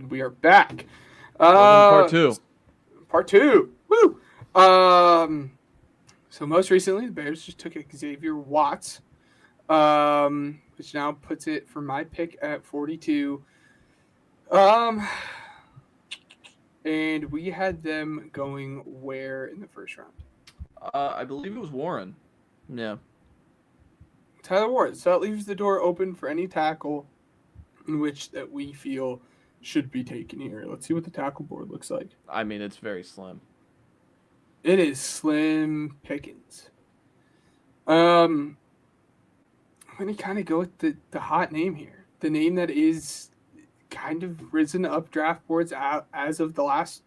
and we are back. Welcome to part Uh, two. part two. Woo! So most recently, the Bears just took Xavier Watts, which now puts it for my pick at 42. Um, and we had them going where in the first round? I believe it was Warren. Yeah. Tyler Ward. So that leaves the door open for any tackle in which that we feel should be taken here. Let's see what the tackle board looks like. I mean, it's very slim. It is slim pickings. Um, I'm gonna kind of go with the hot name here. The name that is kind of risen up draft boards out as of the last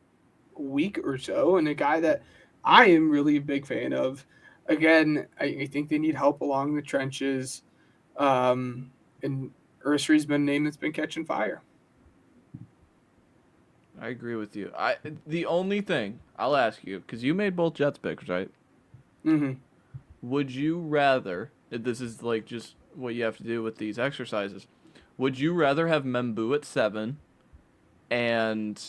week or so, and a guy that I am really a big fan of. Again, I think they need help along the trenches. And Ursery's been a name that's been catching fire. I agree with you. The only thing I'll ask you, because you made both Jets picks, right? Mm-hmm. Would you rather? This is like just what you have to do with these exercises. Would you rather have Membu at 7, and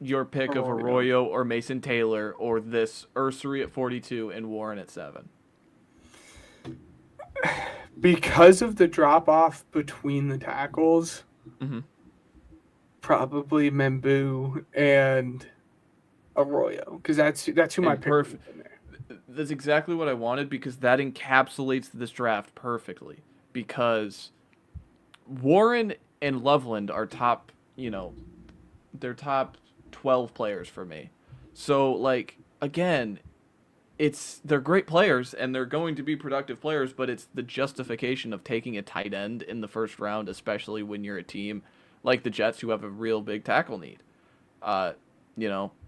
your pick of Arroyo or Mason Taylor, or this Ursery at 42 and Warren at 7? Because of the drop off between the tackles, Mm-hmm. probably Membu and Arroyo, because that's who my pick would have been there. That's exactly what I wanted, because that encapsulates this draft perfectly. Because Warren and Loveland are top, they're top 12 players for me. So, like, again, they're great players and they're going to be productive players, but it's the justification of taking a tight end in the first round, especially when you're a team like the Jets who have a real big tackle need. Uh,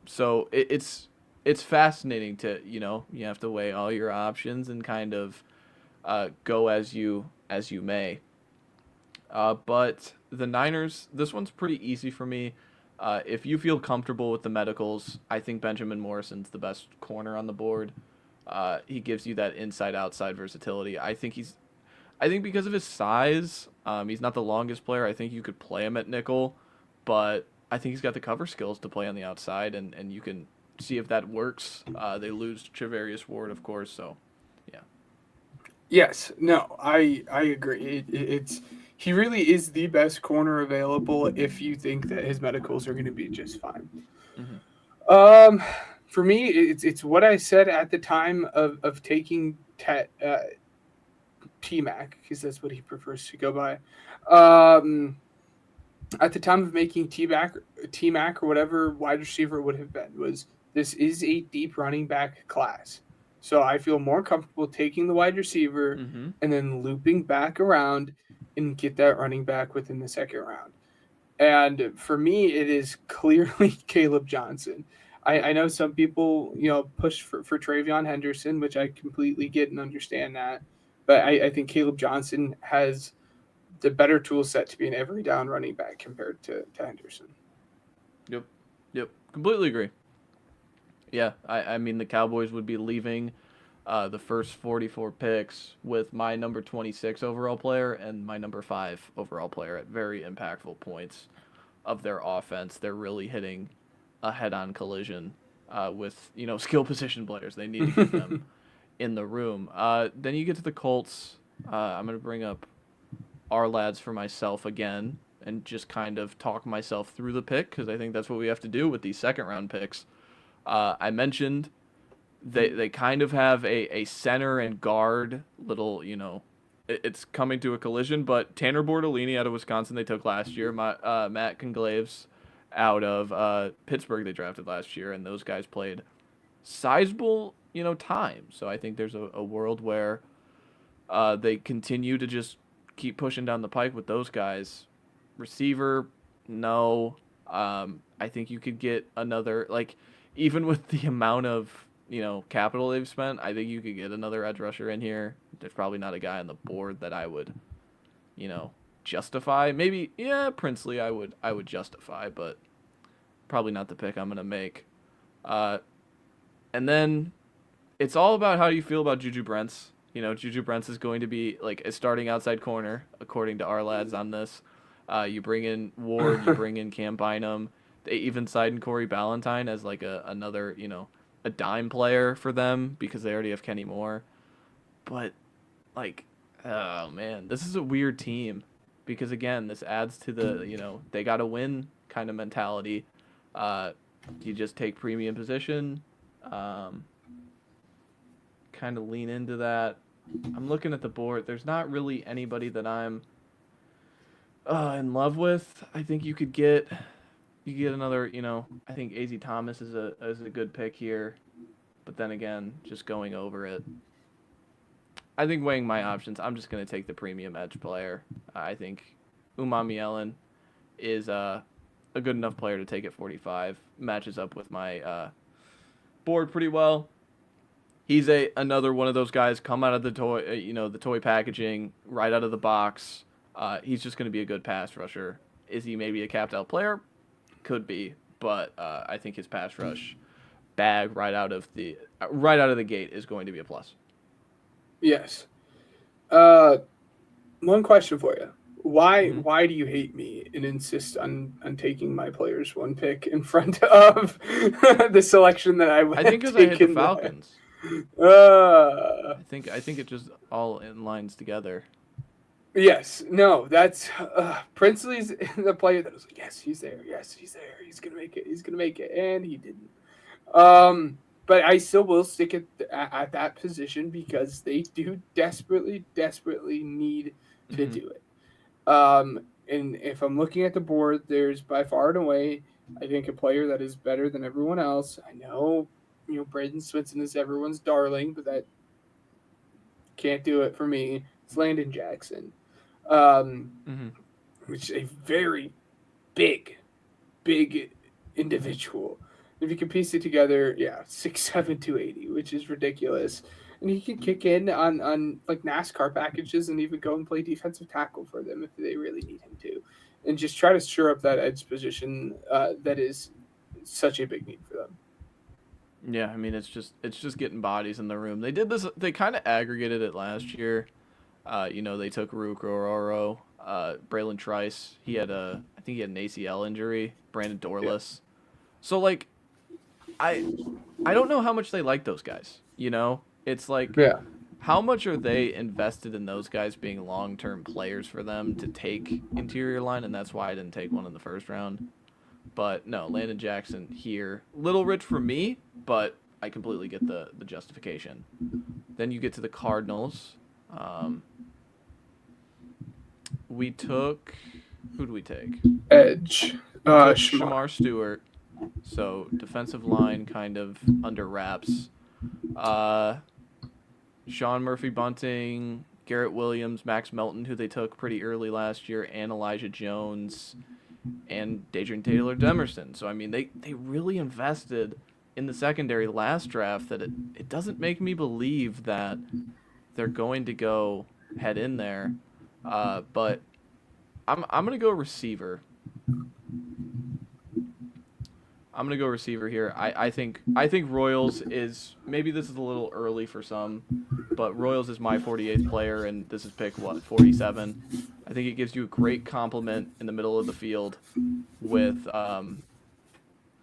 so it's fascinating to, you have to weigh all your options and kind of go as you may. But the Niners, this one's pretty easy for me. If you feel comfortable with the medicals, I think Benjamin Morrison's the best corner on the board. He gives you that inside-outside versatility. I think because of his size, he's not the longest player. I think you could play him at nickel, but I think he's got the cover skills to play on the outside, and you can see if that works. They lose Trevarius Ward, of course, so yeah. Yes, no, I agree. It's he really is the best corner available if you think that his medicals are going to be just fine. Mm-hmm. Um, for me, it's what I said at the time of taking T Mac, because that's what he prefers to go by. Um, at the time of making T Mac or whatever wide receiver would have been, was this is a deep running back class. So I feel more comfortable taking the wide receiver Mm-hmm. and then looping back around and get that running back within the second round. And for me, it is clearly Caleb Johnson. I know some people, push for Travion Henderson, which I completely get and understand that. But I think Caleb Johnson has the better tool set to be an every down running back compared to Henderson. Yep. Yep. Completely agree. Yeah, I mean, the Cowboys would be leaving the first 44 picks with my number 26 overall player and my number 5 overall player at very impactful points of their offense. They're really hitting a head-on collision with, skill position players. They need to get them in the room. Then you get to the Colts. I'm going to bring up our lads for myself again and just kind of talk myself through the pick, because I think that's what we have to do with these second-round picks. I mentioned they kind of have a center and guard little, it's coming to a collision, but Tanner Bortolini out of Wisconsin they took last year, Matt Conglaves out of Pittsburgh they drafted last year, and those guys played sizable, time. So I think there's a world where they continue to just keep pushing down the pike with those guys. Receiver, no. I think you could get another, like, even with the amount of capital they've spent, I think you could get another edge rusher in here. There's probably not a guy on the board that I would, justify. Maybe, yeah, Princely I would justify, but probably not the pick I'm gonna make. And then it's all about how you feel about Juju Brents. Juju Brents is going to be like a starting outside corner, according to our lads on this. You bring in Ward, you bring in Cam Bynum. They even signed Corey Ballantyne as like another, a dime player for them because they already have Kenny Moore. But like, oh man, this is a weird team because again, this adds to the, they got to win kind of mentality. You just take premium position, kind of lean into that. I'm looking at the board. There's not really anybody that I'm in love with. I think you get another, I think AZ Thomas is a good pick here. But then again, just going over it, I think weighing my options, I'm just going to take the premium edge player. I think Umami is a good enough player to take at 45. Matches up with my board pretty well. He's another one of those guys come out of the toy, the toy packaging right out of the box. He's just going to be a good pass rusher. Is he maybe a capped out player? Could be, but I think his pass rush bag right out of the gate is going to be a plus. Yes. One question for you. Why do you hate me and insist on taking my players one pick in front of the selection that I would I think because I hit the Falcons. I think it just all in lines together. Yes. No, that's Princely's the player that was like, yes, he's there. Yes, he's there. He's gonna make it. He's gonna make it, and he didn't. But I still will stick at that position because they do desperately need to do it. And if I'm looking at the board, there's by far and away, I think, a player that is better than everyone else. I know, Braden Swinson is everyone's darling, but that can't do it for me. It's Landon Jackson, which is a very big individual. If you can piece it together, 6'7", 280, which is ridiculous. And he can kick in on like NASCAR packages and even go and play defensive tackle for them if they really need him to. And just try to stir up that edge position that is such a big need for them. Yeah, I mean, it's just getting bodies in the room. They did this. They kind of aggregated it last year. They took Ruke Ororo, Braylon Trice. I think he had an ACL injury. Brandon Dorless. Yeah. So like, I don't know how much they like those guys. It's like, how much are they invested in those guys being long-term players for them to take interior line, and that's why I didn't take one in the first round. But no, Landon Jackson here, little rich for me, but I completely get the justification. Then you get to the Cardinals. We took, who do we take? Edge. Shamar Stewart. So defensive line kind of under wraps. Sean Murphy Bunting, Garrett Williams, Max Melton, who they took pretty early last year, and Elijah Jones, and Dadrian Taylor Demerson. So I mean, they really invested in the secondary last draft that it doesn't make me believe that they're going to go head in there. But I'm gonna go receiver. I'm gonna go receiver here. I think Royals is, maybe this is a little early for some, but Royals is my 48th player, and this is pick 47. I think it gives you a great complement in the middle of the field with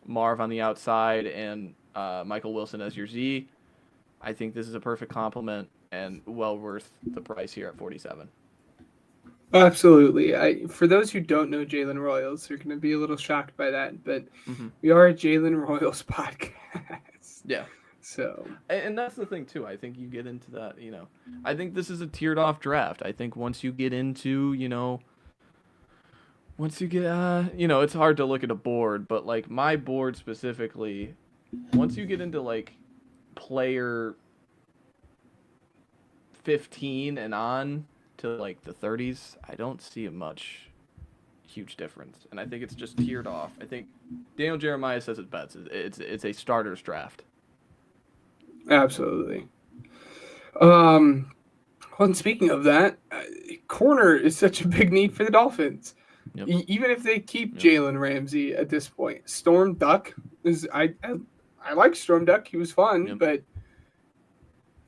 Marv on the outside and Michael Wilson as your Z. I think this is a perfect complement and well worth the price here at 47. Absolutely. For those who don't know Jalen Royals, they're going to be a little shocked by that, but we are a Jalen Royals podcast. Yeah. So. And that's the thing, too. I think you get into that, I think this is a tiered off draft. I think once you get into, it's hard to look at a board, but like my board specifically, once you get into like player 15 and on to like the 30s, I don't see a huge difference, and I think it's just tiered off. I think Daniel Jeremiah says it best. It's a starters draft. Absolutely. Well, and speaking of that, corner is such a big need for the Dolphins. Yep. Even if they keep Jalen Ramsey at this point, Storm Duck is I like Storm Duck. He was fun, but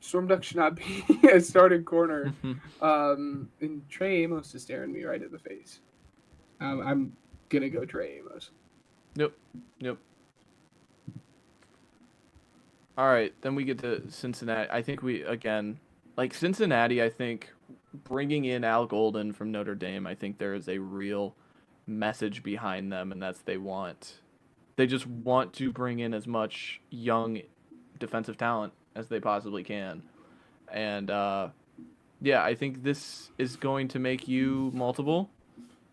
Storm Duck should not be a starting corner. And Trey Amos is staring me right in the face. I'm gonna go Trey Amos. Yep. Yep. All right, then we get to Cincinnati. I think Cincinnati, I think bringing in Al Golden from Notre Dame, I think there is a real message behind them, and they just want to bring in as much young defensive talent as they possibly can. And yeah, I think this is going to make you multiple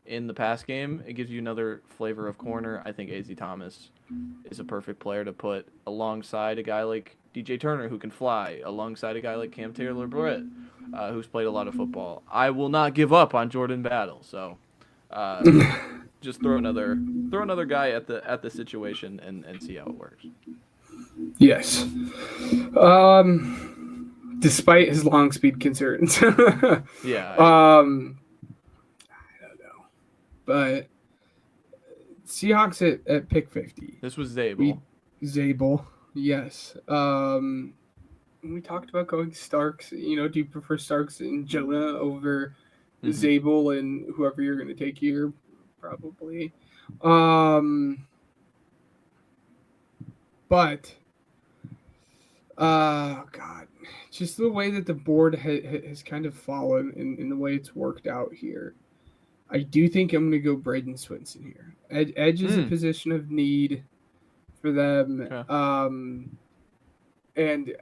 in the pass game. It gives you another flavor of corner. I think AZ Thomas is a perfect player to put alongside a guy like DJ Turner, who can fly, alongside a guy like Cam Taylor-Britt, who's played a lot of football. I will not give up on Jordan Battle, so just throw another guy at the situation and see how it works. Yes. Despite his long speed concerns. Yeah. I don't know. But Seahawks at pick 50. This was Zabel. Zabel, yes. We talked about going Starks. Do you prefer Starks and Jonah over Zabel and whoever you're going to take here? Probably. But, God, just the way that the board has kind of fallen in the way it's worked out here. I do think I'm going to go Braden Swinson here. Edge is a position of need for them. Okay. And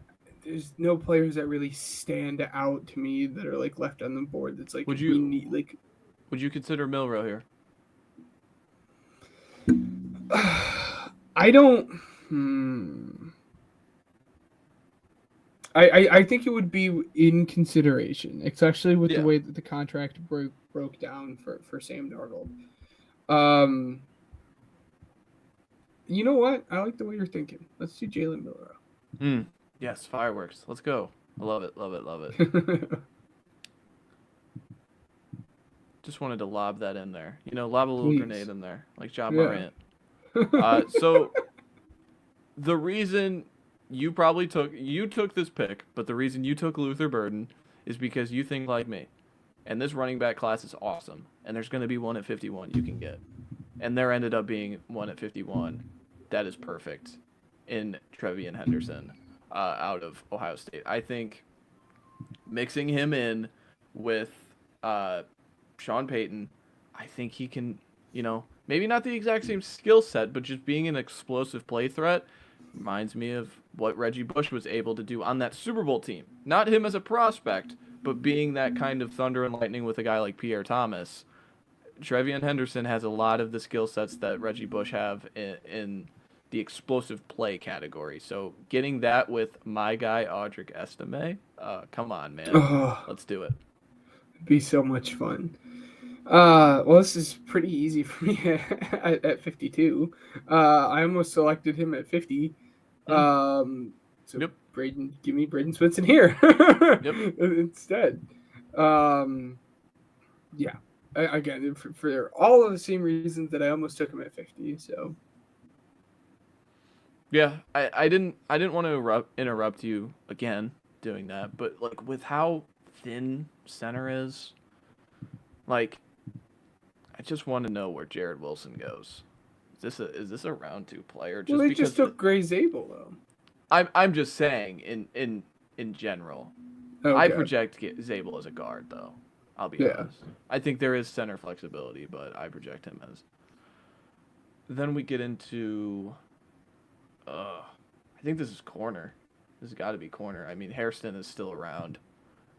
there's no players that really stand out to me that are like left on the board. That's like would you consider Milroe here? I don't. I think it would be in consideration, especially with the way that the contract broke down for Sam Darnold. You know what? I like the way you're thinking. Let's do Jalen Milroe. Yes, fireworks. Let's go. I love it, love it, love it. Just wanted to lob that in there. Lob a little grenade in there, like Ja Morant. So the reason you took this pick, but the reason you took Luther Burden is because you think like me. And this running back class is awesome. And there's going to be one at 51 you can get. And there ended up being one at 51. That is perfect in Trevian Henderson out of Ohio State. I think mixing him in with Sean Payton, I think he can, maybe not the exact same skill set, but just being an explosive play threat reminds me of what Reggie Bush was able to do on that Super Bowl team. Not him as a prospect, but being that kind of thunder and lightning with a guy like Pierre Thomas. Trevian Henderson has a lot of the skill sets that Reggie Bush have in the explosive play category. So getting that with my guy, Audric Estime, come on, man. Let's do it. It'd be so much fun. Well, this is pretty easy for me at 52. I almost selected him at 50. So yep. Give me Braden Swinson here instead. Yeah. Again, for all of the same reasons that I almost took him at 50. So. Yeah, I didn't want to interrupt you again doing that, but like with how thin center is, like, I just want to know where Jared Wilson goes. Is this a round 2 player? Well, they just took Gray Zabel though. I'm just saying in general. Okay. I project Zabel as a guard though. I'll be honest. I think there is center flexibility, but I project him as. Then we get into. I think this is corner. This has got to be corner. I mean, Hairston is still around.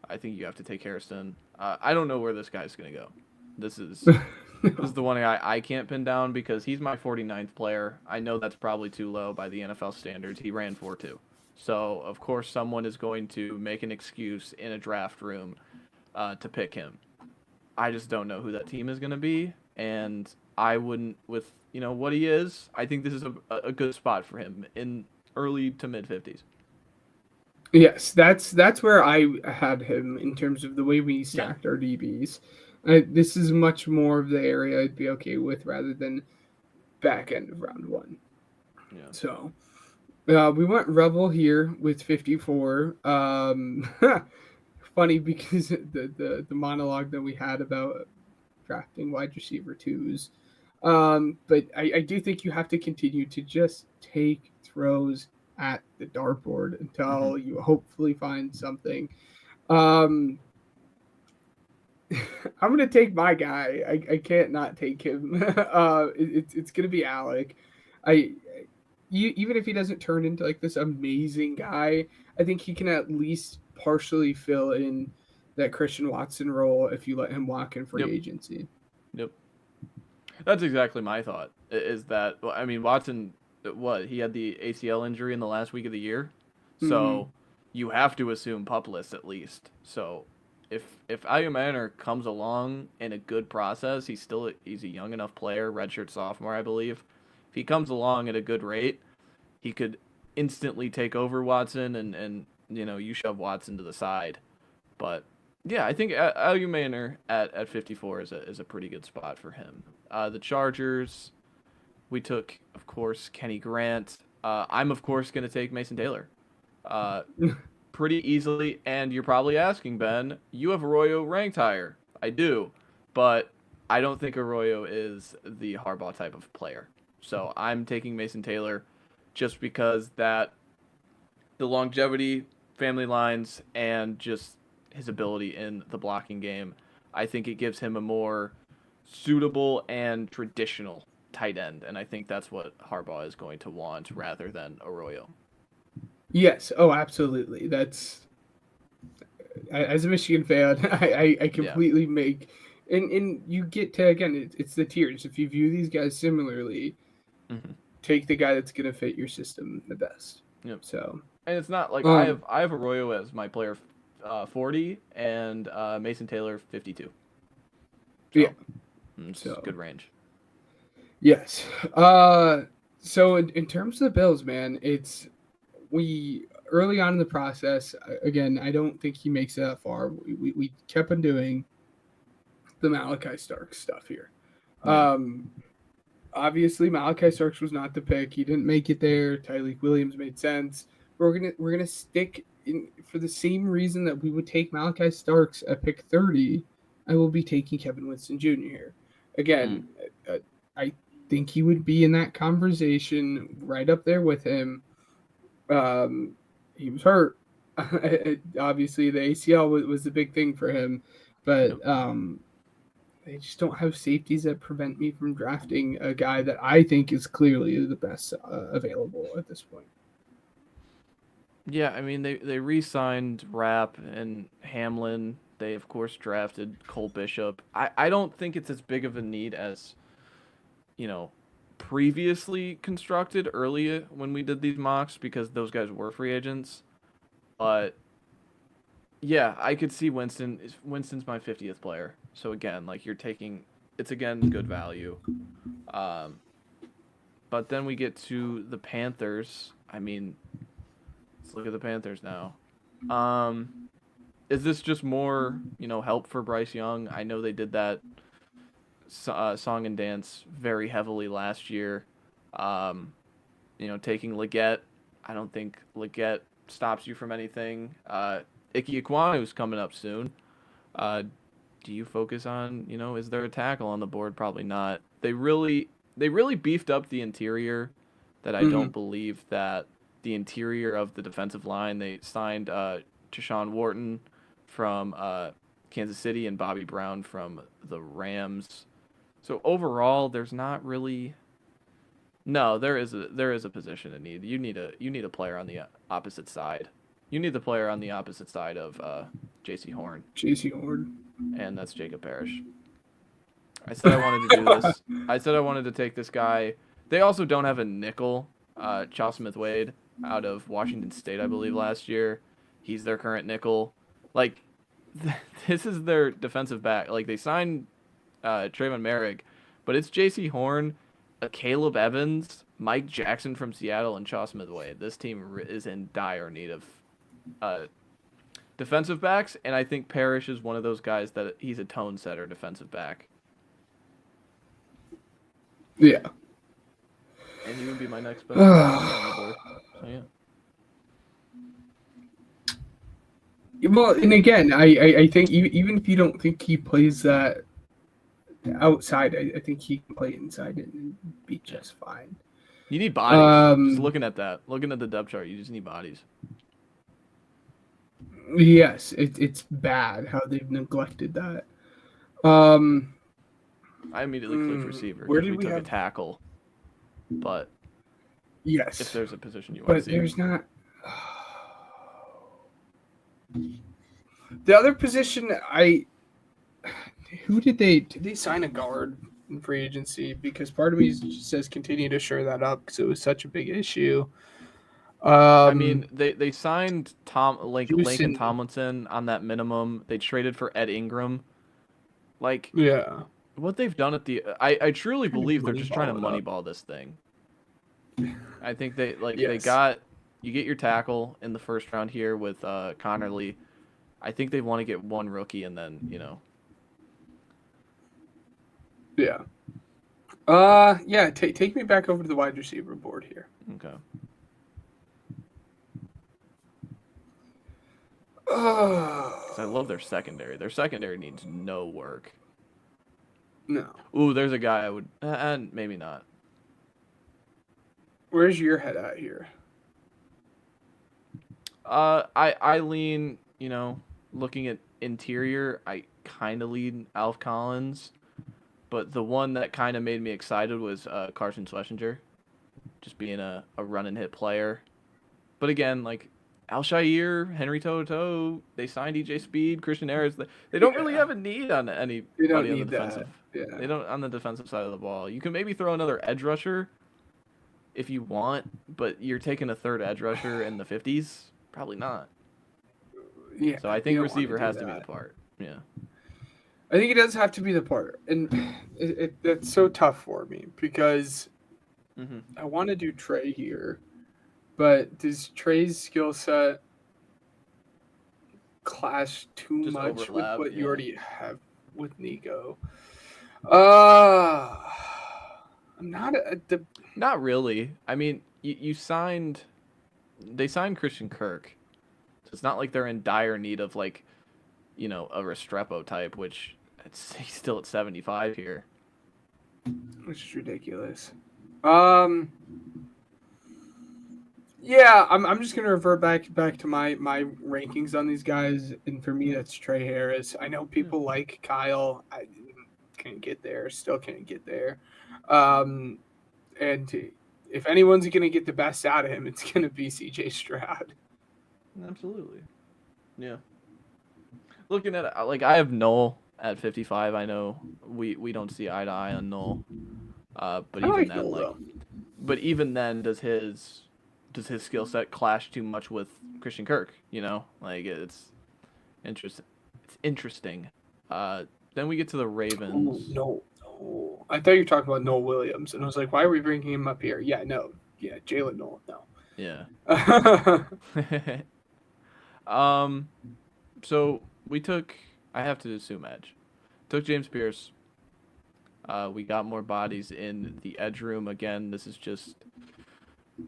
I think you have to take Hairston. I don't know where this guy's gonna go. This is the one guy I can't pin down because he's my 49th player. I know that's probably too low by the NFL standards. He ran 4.2. So, of course, someone is going to make an excuse in a draft room to pick him. I just don't know who that team is going to be, and I wouldn't, with what he is, I think this is a good spot for him in early to mid-50s. Yes, that's where I had him in terms of the way we stacked our DBs. This is much more of the area I'd be okay with rather than back end of round 1. Yeah. So we went Rebel here with 54. Funny because the monologue that we had about drafting wide receiver twos. But I do think you have to continue to just take throws at the dartboard until you hopefully find something. I'm gonna take my guy. I can't not take him. It's gonna be Alec. I even if he doesn't turn into like this amazing guy, I think he can at least partially fill in that Christian Watson role if you let him walk in free agency. Yep. That's exactly my thought. Is that I mean Watson? What he had the ACL injury in the last week of the year, so you have to assume pupless at least. So if Ayumanor comes along in a good process, he's a young enough player, redshirt sophomore, I believe. If he comes along at a good rate, he could instantly take over Watson, and you shove Watson to the side. But yeah, I think Ayumanor at 54 is a pretty good spot for him. The Chargers, we took, of course, Kenny Grant. I'm, of course, going to take Mason Taylor. Pretty easily, and you're probably asking, Ben, you have Arroyo ranked higher. I do, but I don't think Arroyo is the Harbaugh type of player. So I'm taking Mason Taylor just because the longevity, family lines, and just his ability in the blocking game, I think it gives him a more suitable and traditional tight end, and I think that's what Harbaugh is going to want rather than Arroyo. Yes. Oh, absolutely. That's as a Michigan fan, I completely make and you get to again. It's the tiers. If you view these guys similarly, take the guy that's going to fit your system the best. Yep. So and it's not like I have Arroyo as my player 40 and Mason Taylor 52. So, yeah. It's good range. Yes. So in terms of the Bills, man, we early on in the process, again, I don't think he makes it that far. We kept on doing the Malachi Starks stuff here. Obviously Malachi Starks was not the pick. He didn't make it there. Tyreek Williams made sense. We're gonna stick in for the same reason that we would take Malachi Starks at pick 30. I will be taking Kevin Winston Jr. here. Again, I think he would be in that conversation right up there with him. He was hurt. Obviously, the ACL was the big thing for him, but they just don't have safeties that prevent me from drafting a guy that I think is clearly the best available at this point. Yeah, I mean, they re-signed Rapp and Hamlin. They, of course, drafted Cole Bishop. I don't think it's as big of a need as, previously constructed earlier when we did these mocks because those guys were free agents. But, yeah, I could see Winston. Winston's my 50th player. So, again, you're taking – it's, again, good value. But then we get to the Panthers. I mean, let's look at the Panthers now. Is this just more, help for Bryce Young? I know they did that song and dance very heavily last year. Taking Leggett. I don't think Leggett stops you from anything. Ike Ekwonu coming up soon. Do you focus on, is there a tackle on the board? Probably not. They really beefed up the interior that I don't believe that the interior of the defensive line. They signed Deshaun Wharton from Kansas City and Bobby Brown from the Rams. So overall, there's not really. No, there is a position in need. You need a player on the opposite side. You need the player on the opposite side of J.C. Horn. J.C. Horn. And that's Jacob Parrish. I said I wanted to do this. I said I wanted to take this guy. They also don't have a nickel. Charles Smith-Wade out of Washington State, I believe, last year. He's their current nickel. This is their defensive back. They signed Trayvon Merrick, but it's J.C. Horn, Caleb Evans, Mike Jackson from Seattle, and Charles Smith-Wade. This team is in dire need of defensive backs, and I think Parrish is one of those guys that he's a tone setter defensive back. Yeah. And he would be my next best on the board. So, yeah. Well, and again, I think even if you don't think he plays that outside. I think he can play inside and be just fine. You need bodies. Just Um, looking at that, looking at the depth chart, you just need bodies. yes, it's bad how they've neglected that. Um, I immediately clicked receiver where because did we we took a have? tackle, but if Yes, there's a position you want to but see, there's not. The other position, who did they sign a guard in free agency? Because part of me says continue to shore that up because it was such a big issue. I mean, Um, they signed Lincoln Houston, Tomlinson on that minimum. They traded for Ed Ingram. Like yeah, what they've done at the, I truly trying to believe they're just trying to moneyball it up. moneyball this thing. I think they Yes, got, you get your tackle in the first round here with Connerly. I think they want to get one rookie and then yeah. Yeah. Take me back over to the wide receiver board here. okay. 'Cause I love their secondary. Their secondary needs no work. No. Ooh, there's a guy I would, maybe not. Where's your head at here? I lean, looking at interior, I kind of lean Alf Collins, but the one that kind of made me excited was Carson Schlesinger, just being a run and hit player. But again, like Alshire, Henry To'oTo'o, they signed EJ Speed, Christian Harris. They don't really have a need on They anybody don't on the need defensive. that. Yeah. They don't on the defensive side of the ball. You can maybe throw another edge rusher if you want, but you're taking a third edge rusher in the 50s? Probably not. Yeah. So I you think don't wanna receiver do has to be that. the part. Yeah. I think it does have to be the part, and it's so tough for me because Mm-hmm. I want to do Trey here, but does Trey's skill set clash too Just much with overlap. what you Yeah. already have with Nico? Uh, I'm not the Not really. I mean, you signed. They signed Christian Kirk, so it's not like they're in dire need of like, a Restrepo type, which he's still at 75 here. which is ridiculous. Yeah, I'm just gonna revert back to my rankings on these guys, and for me that's Trey Harris. I know people like Kyle. I can't get there. Still can't get there. Um, and if anyone's gonna get the best out of him, it's gonna be C.J. Stroud. Absolutely. Yeah. Looking at it, like I have Noel at 55. I know we don't see eye to eye on Noel. But I even like then, Noel, like, though. but even then, does his skill set clash too much with Christian Kirk? Like it's interesting. It's interesting. Then we get to the Oh, Ravens. no. I thought you were talking about Noel Williams, and I was like, why are we bringing him up here? Yeah, no. Yeah, Jalen Noel, no. Yeah. So we took. I have to assume edge. Took James Pierce. We got more bodies in the edge room again. This is just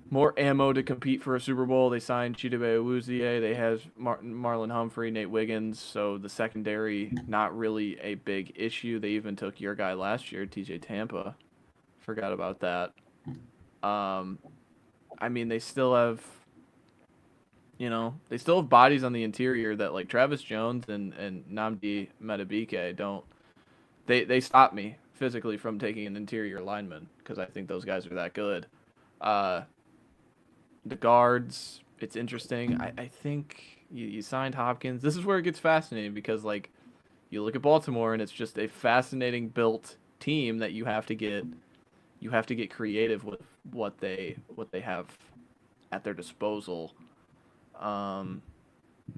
more ammo to compete for a Super Bowl. They signed Chidobe Awuzie. They have Marlon Humphrey, Nate Wiggins. So the secondary, not really a big issue. They even took your guy last year, TJ Tampa. Forgot about that. I mean, they still have, bodies on the interior that like Travis Jones and Nnamdi Madubuike don't. They stop me physically from taking an interior lineman because I think those guys are that good. The guards, it's interesting. I think you signed Hopkins. This is where it gets fascinating because like you look at Baltimore and it's just a fascinating built team that you have to get creative with what they have at their disposal.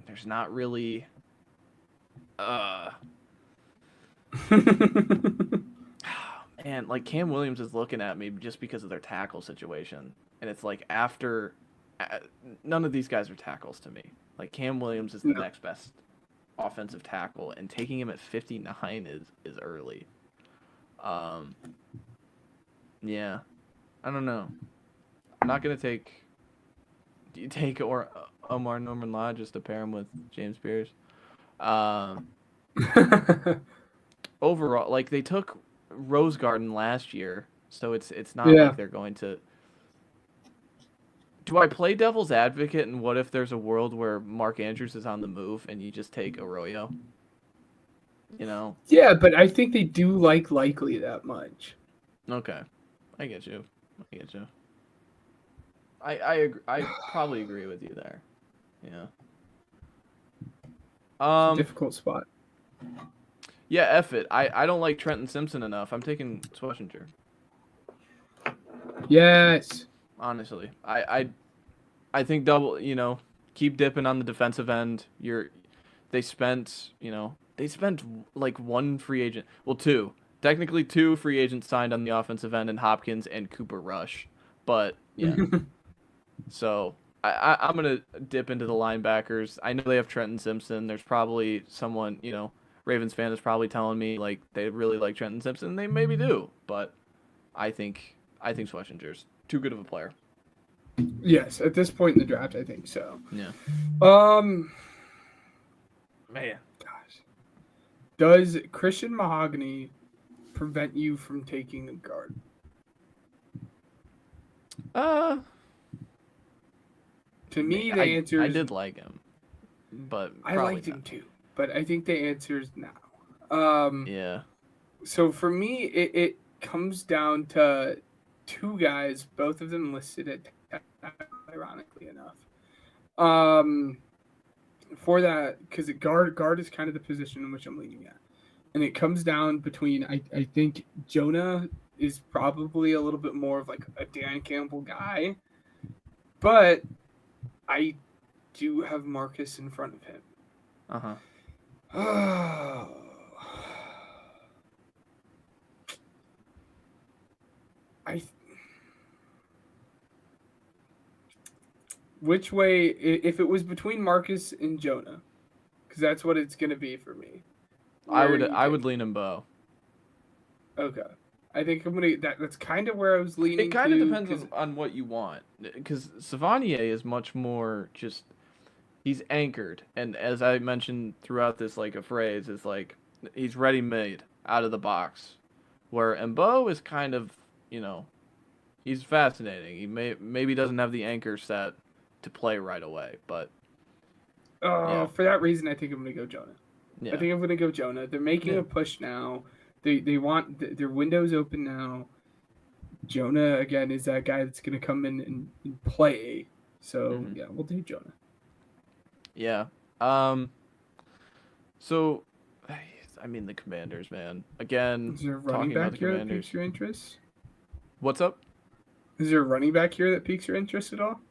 There's not really and like Cam Williams is looking at me just because of their tackle situation. And it's like none of these guys are tackles to me. Like Cam Williams is the No. next best offensive tackle, and taking him at 59 is early. Yeah, I don't know. I'm not gonna take. Do you take Omar Norman Law just to pair him with James Pierce? Overall, like they took Rose Garden last year, so it's not Yeah. like they're going to. Do I play devil's advocate, and what if there's a world where Mark Andrews is on the move and you just take Arroyo? You know? Yeah, but I think they do like Likely that much. Okay, I get you. I get you. I probably agree with you there. Yeah. It's a difficult spot. Yeah, F it. I don't like Trenton Simpson enough. I'm taking Schlesinger. Yes. Honestly, I think double. Keep dipping on the defensive end. They spent like one free agent. Well, two. Technically, two free agents signed on the offensive end in Hopkins and Cooper Rush. But yeah, so I'm gonna dip into the linebackers. I know they have Trenton Simpson. There's probably someone, Ravens fan is probably telling me like they really like Trenton Simpson. They maybe do, but I think Schlesinger's too good of a player. Yes, at this point in the draft, I think so. Yeah. Um, Man. gosh, does Christian Mahogany prevent you from taking a guard? To me, the answer I is did like him, but I probably liked not. him too, but I think the answer is now. Yeah. So for me, it comes down to two guys, both of them listed at 10, ironically enough. For that, because guard is kind of the position in which I'm leaning at, and it comes down between I think Jonah is probably a little bit more of like a Dan Campbell guy, but I do have Marcus in front of him. Uh-huh. Which way, if it was between Marcus and Jonah, because that's what it's gonna be for me. I would lean him Bo. Okay, I think I'm gonna. That's kind of where I was leaning. It kind of to, depends on what you want, because Savanier is much more just he's anchored, and as I mentioned throughout this, like a phrase is like he's ready made out of the box, where Mbo is kind of he's fascinating. He maybe doesn't have the anchor set to play right away, but yeah. For that reason, I think I'm gonna go Jonah. Yeah. I think I'm gonna go Jonah. They're making a push now. They want their windows open now. Jonah again is that guy that's gonna come in and play. So yeah, we'll do Jonah. Yeah. So, I mean the Commanders, man. Again, is there a running back here that piques your interest? What's up? Is there a running back here that piques your interest at all?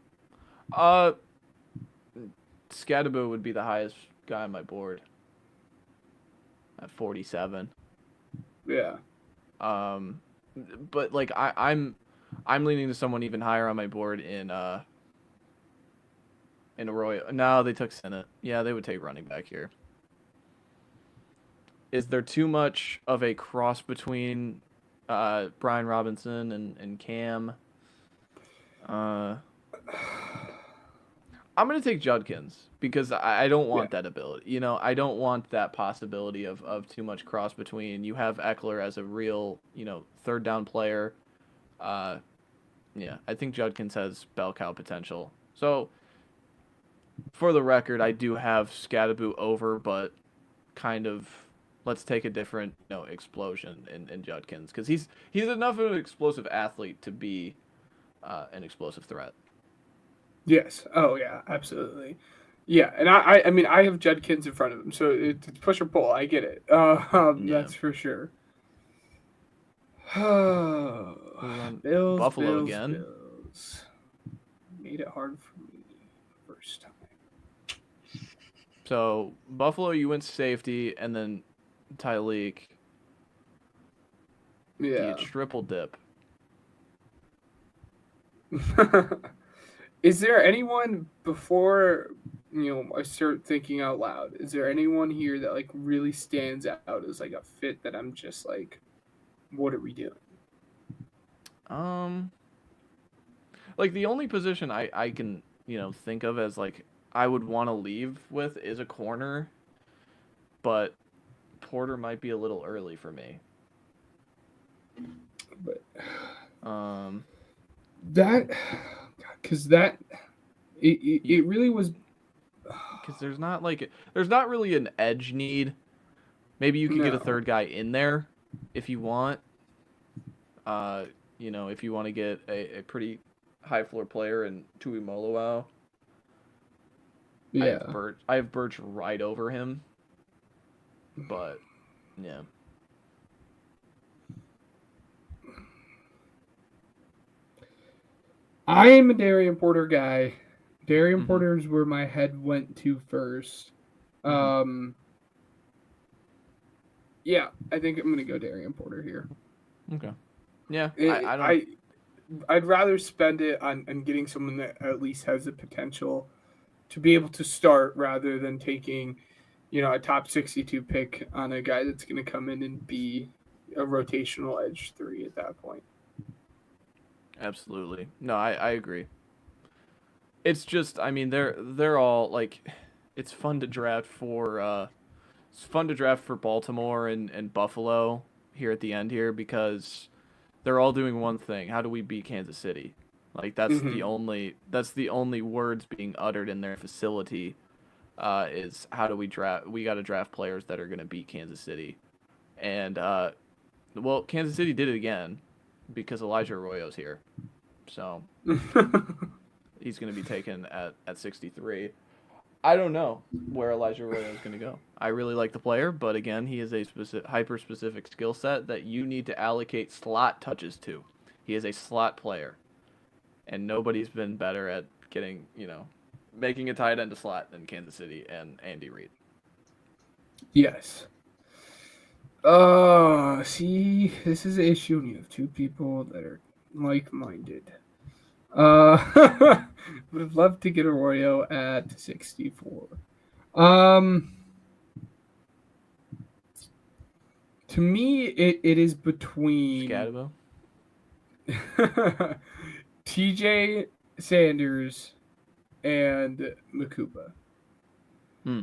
Scadaboo would be the highest guy on my board at 47. Yeah. But like I'm leaning to someone even higher on my board in Arroyo. No, they took Senate. Yeah, they would take running back here. Is there too much of a cross between Brian Robinson and Cam? I'm going to take Judkins because I don't want that ability. I don't want that possibility of too much cross between. You have Eckler as a real, third down player. Yeah, I think Judkins has bell cow potential. So, for the record, I do have Scadaboo over, but kind of let's take a different, explosion in Judkins because he's enough of an explosive athlete to be an explosive threat. Yes. Oh yeah, absolutely. Yeah, and I mean I have Judkins in front of him, so it's push or pull. I get it. That's for sure. Bills, Buffalo Bills, again. Bills. Made it hard for me first time. So Buffalo, you went safety, and then Tyleek. Yeah. Triple dip. Is there anyone before I start thinking out loud? Is there anyone here that like really stands out as like a fit that I'm just like, what are we doing? Like the only position I can think of as like I would want to leave with is a corner, but Porter might be a little early for me. But Um, that, because that, it really was. because there's not really an edge need. Maybe you could get a No. third guy in there if you want. If you want to get a pretty high floor player in Tui Moloau. Yeah. I have Birch right over him. But yeah. I am a Darian Porter guy. Darian Mhm. Porter is where my head went to first. Mhm. Yeah, I think I'm gonna go Darian Porter here. Okay. Yeah, It, I don't. I'd rather spend it on getting someone that at least has the potential to be able to start rather than taking, a top 62 pick on a guy that's going to come in and be a rotational edge 3 at that point. Absolutely. No, I agree. It's just, I mean, they're all like, it's fun to draft for Baltimore and Buffalo here at the end here because they're all doing one thing. How do we beat Kansas City? Like Mm-hmm. that's the only words being uttered in their facility. Is how do we draft? We got to draft players that are going to beat Kansas City, and well, Kansas City did it again because Elijah Arroyo's here, so he's going to be taken at 63. I don't know where Elijah Arroyo is going to go. I really like the player, but again, he is a hyper specific skill set that you need to allocate slot touches to. He is a slot player, and nobody's been better at getting making a tight end to slot than Kansas City and Andy Reid. Yes. See, this is the issue when you have two people that are like-minded. Would have loved to get Arroyo at 64. Um, to me, it is between Scadabo. TJ Sanders and Makuba. Hmm.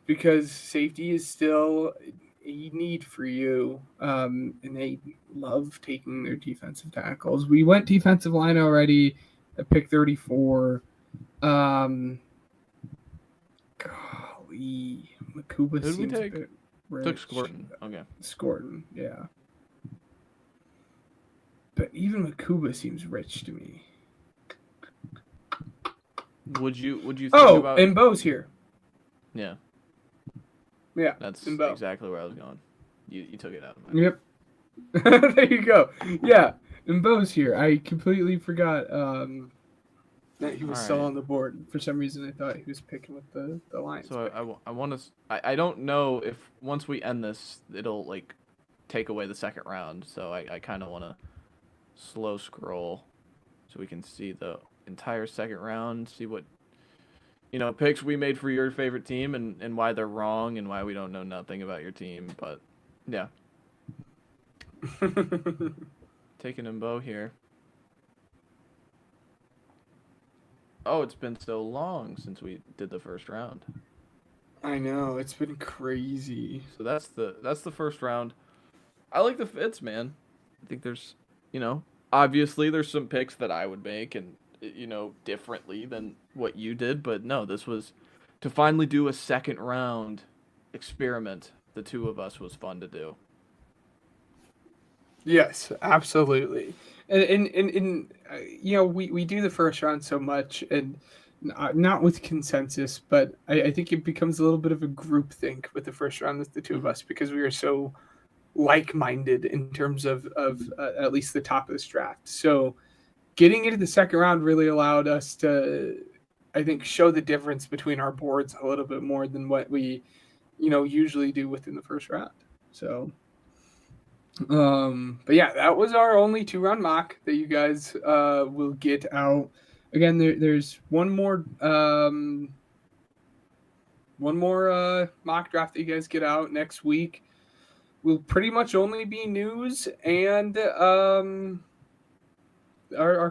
Because safety is still a need for you. And they love taking their defensive tackles. We went defensive line already at pick 34. Um, golly, Makuba Who did we seems a take? bit Took rich. Scorton. Okay. Scorton, yeah. But even Makuba seems rich to me. Would you think Oh, about? and Bo's here. Yeah. Yeah, That's and Bo. exactly where I was going. You took it out of my Yep. There you go. Yeah, and Bo's here. I completely forgot that he was All still right. on the board. For some reason, I thought he was picking with the Lions So pick. I want to. I don't know if once we end this, it'll like take away the second round. So I kind of want to slow scroll so we can see the entire second round, see what picks we made for your favorite team and why they're wrong and why we don't know nothing about your team. But yeah, taking Mbo here. Oh, it's been so long since we did the first round. I know it's been crazy. So that's the first round. I like the fits, man. I think there's, obviously there's some picks that I would make and differently than what you did, but no, this was to finally do a second round experiment. The two of us was fun to do. Yes, absolutely. We do the first round so much, and not with consensus, but I think it becomes a little bit of a group think with the first round with the two of Mm-hmm. us because we are so like-minded in terms of at least the top of this draft. So getting into the second round really allowed us to, I think, show the difference between our boards a little bit more than what we, usually do within the first round. So, but yeah, that was our only 2 round mock that you guys will get out. Again, there's one more mock draft that you guys get out next week. Will pretty much only be news and our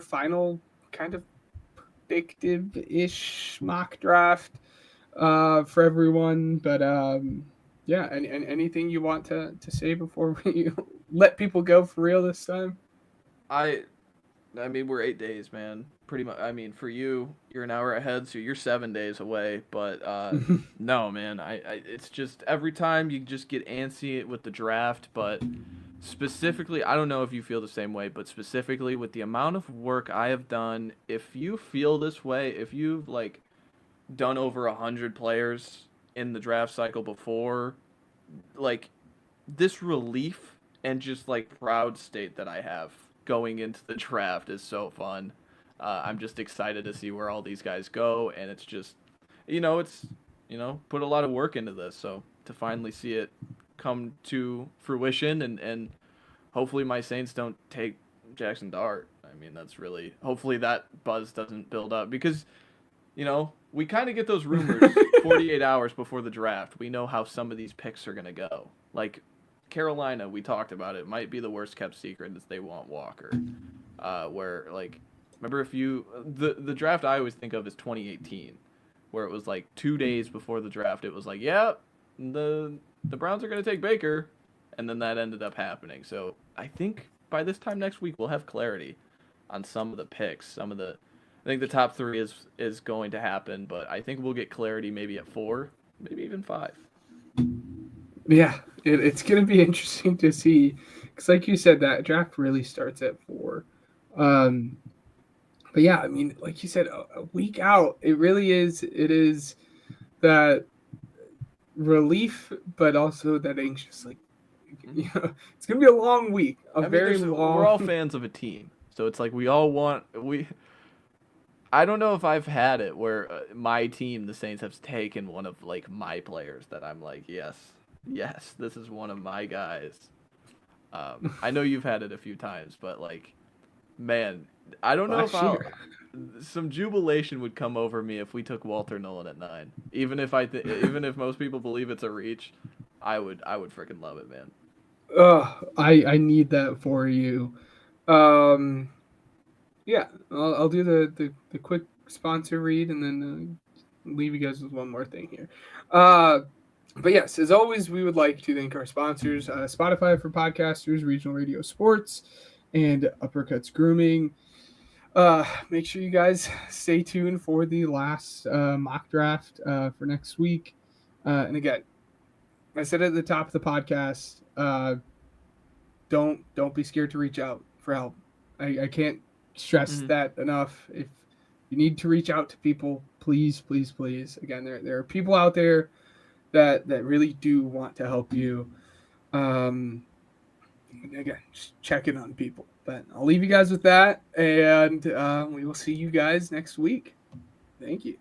final kind of predictive ish mock draft for everyone. But yeah, and anything you want to say before we let people go for real this time? I mean, we're 8 days, man. Pretty much. I mean, for you, you're an hour ahead, so you're 7 days away. But no, man. It's just every time you just get antsy with the draft. But specifically, I don't know if you feel the same way, but specifically with the amount of work I have done, if you feel this way, if you've like done over 100 players in the draft cycle before, like this relief and just like proud state that I have going into the draft is so fun. I'm just excited to see where all these guys go, and it's just, it's, put a lot of work into this. So to finally see it come to fruition, and hopefully my Saints don't take Jackson Dart. I mean, that's really, hopefully that buzz doesn't build up because, we kind of get those rumors 48 hours before the draft. We know how some of these picks are going to go. Like Carolina, we talked about it, might be the worst kept secret is they want Walker. Where like, remember the draft I always think of is 2018, where it was like 2 days before the draft, it was like, yeah, the Browns are going to take Baker, and then that ended up happening. So I think by this time next week we'll have clarity on some of the picks. I think the top 3 is going to happen, but I think we'll get clarity maybe at 4, maybe even 5. Yeah, it's going to be interesting to see because, like you said, that draft really starts at 4. But yeah, I mean, like you said, a week out, it really is. It is that relief, but also that anxious. Like, it's going to be a long week. Very long. We're all fans of a team, so it's like we all want I don't know if I've had it where my team, the Saints, have taken one of like my players that I'm like, yes, this is one of my guys. I know you've had it a few times, but like, man, I don't know some jubilation would come over me if we took Walter Nolan at 9. Even if even if most people believe it's a reach, I would freaking love it, man. I need that for you. Yeah, I'll do the quick sponsor read and then leave you guys with one more thing here. But yes, as always, we would like to thank our sponsors, Spotify for Podcasters, Regional Radio Sports, and Uppercuts Grooming. Make sure you guys stay tuned for the last mock draft for next week. And again, I said at the top of the podcast, don't be scared to reach out for help. I can't stress that enough. If you need to reach out to people, please. Again, there are people out there that really do want to help you. Again, just checking on people. But I'll leave you guys with that, and we will see you guys next week. Thank you.